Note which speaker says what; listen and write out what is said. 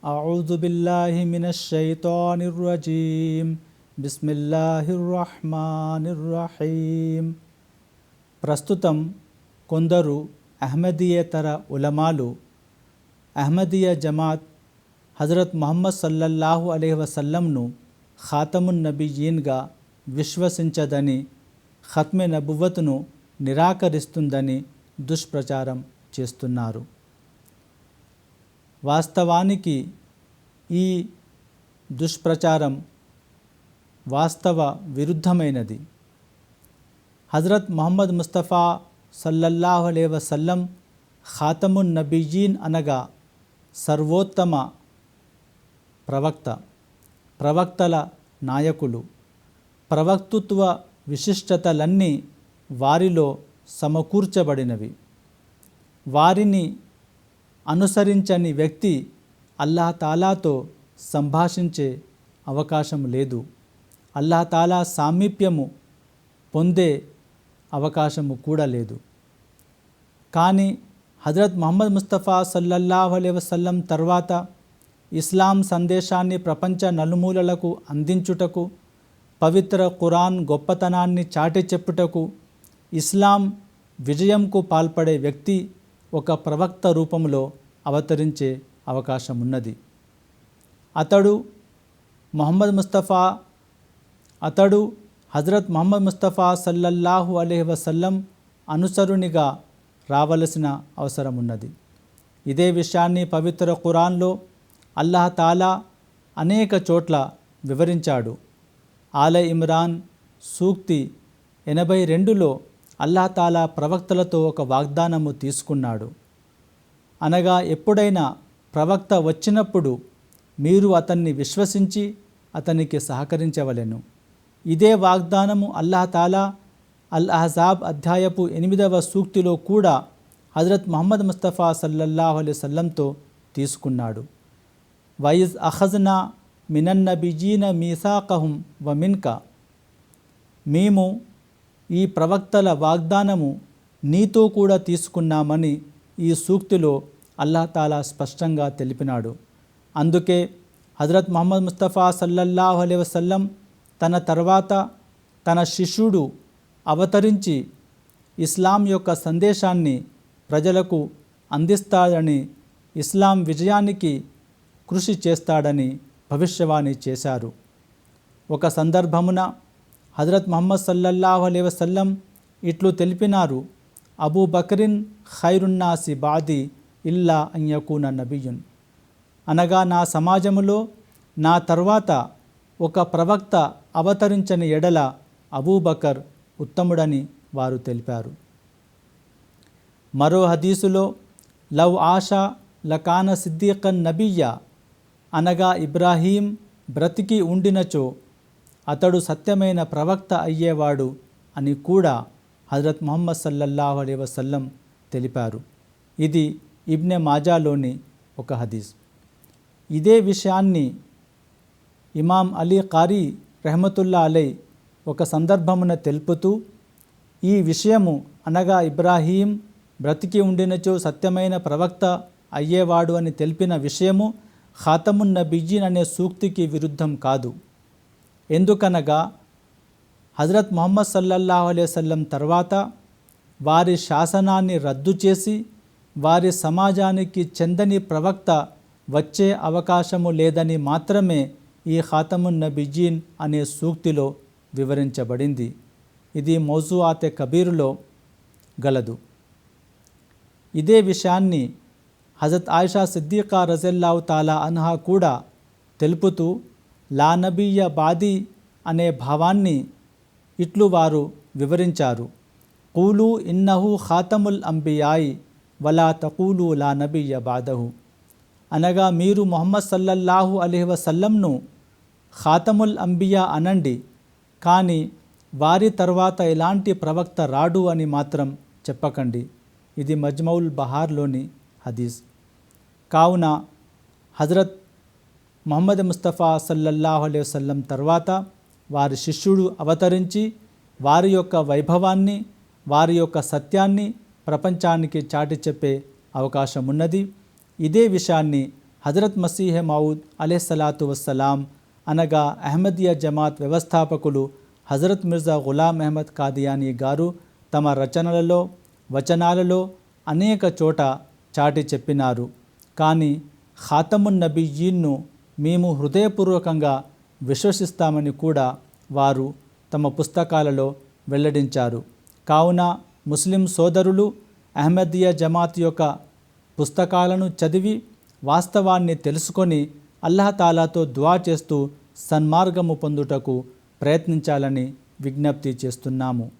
Speaker 1: అఊజు బిల్లాహి మినష్ షైతానిర్ రజీం. బిస్మిల్లాహిర్ రహ్మానిర్ రహీం. ప్రస్తుతం కొందరు అహ్మదీయేతర ఉలమాలు అహ్మదీయ జమాత్ హజరత్ ముహమ్మద్ సల్లల్లాహు అలైహి వసల్లంను ఖాతమున్ నబియ్యీన్గా విశ్వసించదని, ఖత్మె నబువ్వత్ను నిరాకరిస్తుందని దుష్ప్రచారం చేస్తున్నారు. వాస్తవానికి ఈ దుష్ప్రచారం వాస్తవ విరుద్ధమైనది. హజరత్ ముహమ్మద్ ముస్తఫా సల్లల్లాహు అలైహి వసల్లం ఖాతమున్ నబియ్యీన్ అనగా సర్వోత్తమ ప్రవక్త, ప్రవక్తల నాయకులు. ప్రవక్తృత్వ విశిష్టతలన్నీ వారిలో సమకూర్చబడినవి. వారిని అనుసరించని వ్యక్తి అల్లాహ్ తాలాతో సంభాషించే అవకాశం లేదు. అల్లాహ్ తాలా సామీప్యము పొందే అవకాశము కూడా లేదు. కానీ హజరత్ ముహమ్మద్ ముస్తఫా సల్లల్లాహు అలైహి వసల్లం తర్వాత ఇస్లాం సందేశాన్ని ప్రపంచ నలుమూలలకు అందించుటకు, పవిత్ర ఖురాన్ గొప్పతనాన్ని చాటి చెప్పుటకు, ఇస్లాం విజయంకు పాల్పడే వ్యక్తి ఒక ప్రవక్త రూపంలో అవతరించే అవకాశం ఉన్నది. అతడు హజరత్ ముహమ్మద్ ముస్తఫా సల్లల్లాహు అలైహి వసల్లం అనుసరునిగా రావలసిన అవసరం ఉన్నది. ఇదే విషయాన్ని పవిత్ర ఖురాన్లో అల్లాహ్ తాలా అనేక చోట్ల వివరించాడు. ఆల ఇమ్రాన్ సూక్తి 82లో అల్లాహ్ తాలా ప్రవక్తలతో ఒక వాగ్దానము తీసుకున్నాడు. అనగా ఎప్పుడైనా ప్రవక్త వచ్చినప్పుడు మీరు అతన్ని విశ్వసించి అతనికి సహకరించవలెను. ఇదే వాగ్దానము అల్లాహ్ తాలా అల్ అహ్జాబ్ అధ్యాయపు 8వ సూక్తిలో కూడా హజరత్ ముహమ్మద్ ముస్తఫా సల్లల్లాహు అలైహి వసల్లంతో తీసుకున్నాడు. వైజ్ అఖజ్నా మినన్నబియీన మీసాకహుం వ మిన్కా. మేము ఈ ప్రవక్తల వాగ్దానము నీతో కూడా తీసుకున్నామని ఈ సూక్తిలో అల్లాహ్ తాలా స్పష్టంగా తెలిపినాడు. అందుకే హజరత్ ముహమ్మద్ ముస్తఫా సల్లల్లాహు అలైహి వసల్లం తన తర్వాత తన శిష్యుడు అవతరించి ఇస్లాం యొక్క సందేశాన్ని ప్రజలకు అందిస్తాడని, ఇస్లాం విజయానికి కృషి చేస్తాడని భవిష్యవాణి చేశారు. ఒక సందర్భమున హజరత్ ముహమ్మద్ సల్లల్లాహు అలైహి వసల్లం ఇట్లు తెలిపినారు: అబూ బకరిన్ ఖైరున్నాసి బాది ఇల్లా అన్ యకూన నబియ్యున్. అనగా నా సమాజములో నా తర్వాత ఒక ప్రవక్త అవతరించని ఎడల అబూబకర్ ఉత్తముడని వారు తెలిపారు. మరో హదీసులో లవ్ ఆషా లకాన సిద్దీకన్ నబియ్య, అనగా ఇబ్రాహీం బ్రతికి ఉండినచో అతడు సత్యమైన ప్రవక్త అయ్యేవాడు అని కూడా హజరత్ ముహమ్మద్ సల్లల్లాహు అలైహి వసల్లం తెలిపారు. ఇది ఇబ్నె మాజాలోని ఒక హదీస్. ఇదే విషయాన్ని ఇమాం అలీ కారీ రెహ్మతుల్లా అలై ఒక సందర్భమున తెలుపుతూ, ఈ విషయము అనగా ఇబ్రాహీం బ్రతికి ఉండినచో సత్యమైన ప్రవక్త అయ్యేవాడు అని తెలిపిన విషయము ఖాతమున్ నబియ్యీన్ అనే సూక్తికి విరుద్ధం కాదు. ఎందుకనగా హజరత్ ముహమ్మద్ సల్లల్లాహు అలైహి వసల్లం తర్వాత వారి శాసనాన్ని రద్దు చేసి వారి సమాజానికి చెందని ప్రవక్త వచ్చే అవకాశము లేదని మాత్రమే ఈ ఖాతమున్ నబియ్యీన్ అనే సూక్తిలో వివరించబడింది. ఇది మౌజూఆతె కబీరులో గలదు. ఇదే విషయాన్ని హజరత్ ఆయిషా సిద్దీకా రజల్లాహు తాలా అన్హా కూడా తెలుపుతూ లా నబియ్య బాది అనే భావాన్ని ఇట్లు వారు వివరించారు: కూలు ఇన్నహు ఖాతముల్ అంబియాయి వలా తకూలు లా నబియ్య బాదహు. అనగా మీరు ముహమ్మద్ సల్లల్లాహు అలైహి వసల్లంను ఖాతముల్ అంబియా అనండి, కానీ వారి తర్వాత ఎలాంటి ప్రవక్త రాడు అని మాత్రం చెప్పకండి. ఇది మజ్మౌల్ బహార్లోని హదీస్. కావున హజరత్ ముహమ్మద్ ముస్తఫా సల్లల్లాహు అలైహి వసల్లం తర్వాత వారి శిష్యుడు అవతరించి వారి యొక్క వైభవాన్ని, వారి యొక్క సత్యాన్ని ప్రపంచానికి చాటి చెప్పే అవకాశం ఉన్నది. ఇదే విషయాన్ని హజరత్ మసీహె మౌద్ అలైహిస్సలాతు వస్సలాం అనగా అహ్మదియా జమాత్ వ్యవస్థాపకులు హజరత్ మిర్జా గులాం అహ్మద్ కాదియానీ గారు తమ రచనలలో వచనాలలో అనేక చోట చాటి చెప్పినారు. కానీ ఖాతమున్ నబియ్యీన్ను మేము హృదయపూర్వకంగా విశ్వసిస్తామని కూడా వారు తమ పుస్తకాలలో వెల్లడించారు. కావున ముస్లిం సోదరులు అహ్మదియా జమాత్ యొక్క పుస్తకాలను చదివి వాస్తవాన్ని తెలుసుకొని అల్లాహ్ దుఆ చేస్తూ సన్మార్గము పొందుటకు ప్రయత్నించాలని విజ్ఞప్తి చేస్తున్నాము.